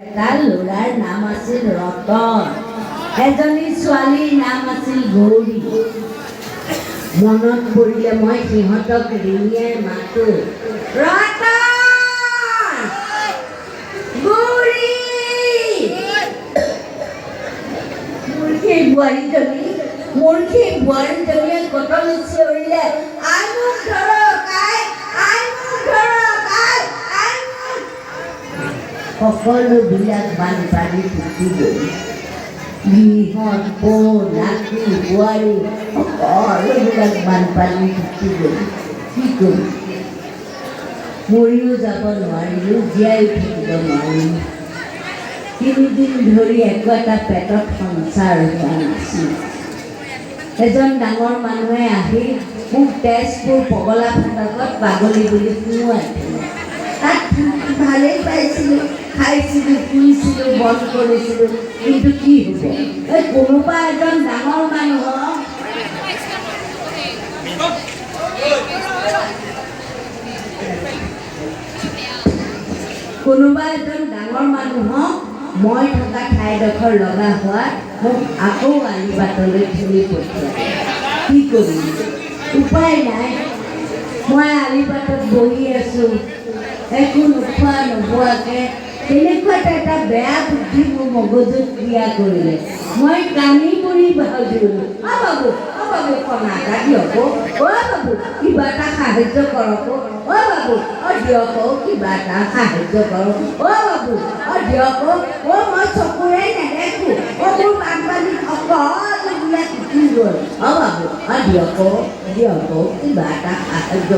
এটা ল'ৰাৰ নাম আছিল ৰতন, এজনী ছোৱালীৰ নাম আছিল গৌৰী। মনত পৰিলে মই সিহঁতক ৰিঙিয়াই মাতো, ৰতন, গৌৰী। মোৰ সেই বোৱাৰীজনীয়ে কটন চিঞৰিলে, আই মোক ধৰক, আই মোক ধৰক, আই মোক। সকলোবিলাক বানপানী উঠি গ'ল। গৃহত বৌ, নাতি, বোৱাৰী সকলোবিলাক বানপানী উঠি গ'ল। কি কৰিম? মৰিও যাব নোৱাৰিলোঁ, জীয়াই থাকিব নোৱাৰিলোঁ। 3 দিন ধৰি একো এটা পেটত সংসাৰ হোৱা নাছিল। এজন ডাঙৰ মানুহে আহি মোক তেজপুৰ পগলা ফাটকত পাগলী বুলি শুনোৱাই দিলে। তাত ভালেই পাইছিলোঁ, খাইছিলোঁ, শুইছিলোঁ, বন্ধ কৰিছিলোঁ, কিন্তু কি হ'ব? এই কোনোবা এজন ডাঙৰ মানুহক মই থকা ঠাইডোখৰ লগা হোৱাত মোক আকৌ আলিবাটলৈ ঠেলি পঠিয়ালে। কি কৰিম? উপায় নাই। মই আলিবাটত বহি আছোঁ, একো নোখোৱা নোবোৱাকৈ। তেনেকুৱাতে এটা বেয়া বুদ্ধি মোৰ মগজুত ক্ৰিয়া কৰিলে। মই কানি মৰি ভাবিলোঁ, বাবু কণা এটা দিয়ক, বাবু কিবা এটা সাহায্য কৰক, বাবু দিয়ক, কিবা এটা সাহায্য কৰক, বাবু দিয়ক, মই চকুৰে নেদেখোঁ, মোৰ বানপানী সকলোবিলাক উঠি গ'ল, বাবু দিয়ক, কিবা এটা সাহায্য